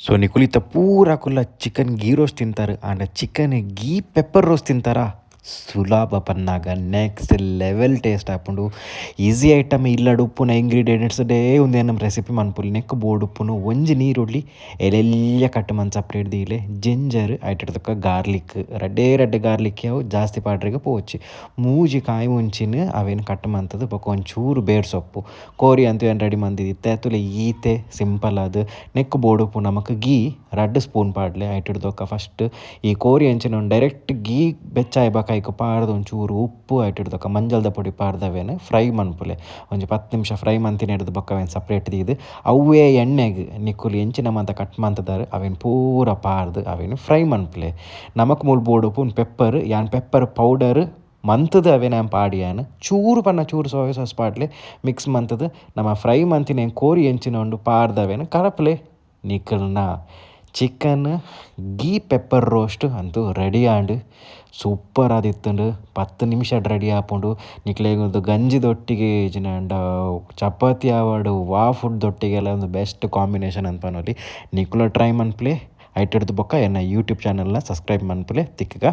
so ನಿಕುಲಿತ ಪೂರ ಕುಲ್ಲ ಚಿಕನ್ ಗೀ ರೋಸ್ಟ್ ತಿಂತಾರೆ ಆಂಡ ಚಿಕನ್ ಗೀ ಪೆಪ್ಪರ್ ರೋಸ್ಟ್ ತಿಂತಾರಾ ಸುಲಭ ಪನ್ನಾಗ ನೆಕ್ಸ್ಟ್ ಲೆವೆಲ್ ಟೇಸ್ಟ್ ಆಪುಂಡು ಈಸಿ ಐಟಮ್ ಇಲ್ಲಡು ಉಪ್ಪುನ ಇಂಗ್ರೀಡಿಯೆಂಟ್ಸ್ ಡೇ ಒಂದೇ ನಮ್ಮ ರೆಸಿಪಿ ಮನ್ಪುಲಿ ನೆಕ್ ಬೋರ್ಡ್ ಉಪ್ಪುನು ಒಂಜಿ ನೀರುಳ್ಳಿ ಎಲೆಲ್ಯ ಕಟ್ಟು ಮನ್ ಸಪ್ರೇಟ್ ದೀಲೆ ಜಿಂಜರ್ ಐಟಡ್ತಕ್ಕ ಗಾರ್ಲಿಕ್ ರಡ್ಡೇ ರಡ್ಡೆ ಗಾರ್ಲಿಕ್ ಅವು ಜಾಸ್ತಿ ಪಾಡ್ರೆಗೆ ಪೋಚಿ ಮೂಜಿ ಕಾಯಿ ಮುಂಚಿನ ಅವೇನು ಕಟ್ಟು ಮಂತದ್ದು ಬೊಕ ಒಂಚೂರು ಬೇರ್ ಸೊಪ್ಪು ಕೋರಿ ಅಂತೂ ಏನು ರೆಡಿ ಮಂದಿದ್ದೆ ತುಲೆ ಈತೆ ಸಿಂಪಲ್ ಅದು ನೆಕ್ ಬೋರ್ಡ್ ಉಪ್ಪು ನಮಕ್ ಗೀ 2 ಸ್ಪೂನ್ ಪಾಡ್ಲೆ ಐಟಿಡ್ದೊಕ್ಕ ಫಸ್ಟ್ ಈ ಕೋರಿ ಅಂಚಿನ ಡೈರೆಕ್ಟ್ ಗೀ ಬೆಚ್ಚಾಯಿ ಬಕಾಯ್ಕ ಪಾಡ್ದು ಒಂಚೂರು ಉಪ್ಪು ಐಟಿಡ್ದೊಕ್ಕ ಮಂಜಲ್ದ ಪೊಡಿ ಪಾಡ್ದವೇನು ಫ್ರೈ ಮನ್ಪುಲೆ ಒಂಜಿ 10 ನಿಮಿಷ ಫ್ರೈ ಮಂತಿನ ಹಿಡ್ದು ಬೊಕ್ಕವೇನು ಸಪ್ರೇಟ್ ದೀದು ಅವೇ ಎಣ್ಣೆಗೆ ನಿಕ್ಕುಲು ಎಂಚಿನ ಮಂತ ಕಟ್ ಮಂತದಾರು ಅವೇನು ಪೂರ ಪಾರ್ದು ಅವೇನು ಫ್ರೈ ಮನ್ಪುಲೆ ನಮಕ್ ಮೂಲು ಬೋರ್ಡ್ ಉಪ್ಪು ಪೆಪ್ಪರ್ ಯಾನ್ ಪೆಪ್ಪರ್ ಪೌಡರ್ ಮಂತದ್ದು ಅವೇ ನಾನು ಪಾಡಿಯಾನು ಚೂರು ಪನ್ನ ಚೂರು ಸೋಯಾ ಸಾಸ್ ಪಾಡ್ಲೆ ಮಿಕ್ಸ್ ಮಂತದ್ದು ನಮ್ಮ ಫ್ರೈ ಮಂತಿನ ಕೋರಿ ಎಂಚಿನ ಉಂಡು ಪಾಡ್ದವೇನು ಕಲಪ್ಲೆ ನಿಕಲ್ನ ಚಿಕನ್ ಗೀ ಪೆಪ್ಪರ್ ರೋಸ್ಟ್ ಅಂತೂ ರೆಡಿ ಆಂಡ್ ಸೂಪರ್ ಆದಿತ್ತುಂಡು 10 ನಿಮಿಷ ರೆಡಿ ಆಪುಂಡು ನಿಕ್ಲೆಗೊಂದು ಗಂಜಿದೊಟ್ಟಿಗೆ ಇಜಿನಾಂಡ ಚಪಾತಿ ಆವಡು ಫುಡ್ ದೊಟ್ಟಿಗೆಲ್ಲ ಒಂದು ಬೆಸ್ಟ್ ಕಾಂಬಿನೇಷನ್ ಅನ್ಪನೊಲಿ ನಿಕುಲ ಟ್ರೈ ಮನ್ಪ್ಲೆ ಐಟಿಡ್ದು ಬೊಕ್ಕ ಎನ್ನ ಯೂಟ್ಯೂಬ್ ಚಾನಲ್ನ ಸಬ್ಸ್ಕ್ರೈಬ್ ಮನ್ಪುಲೆ ತಿಕ್ಕಗ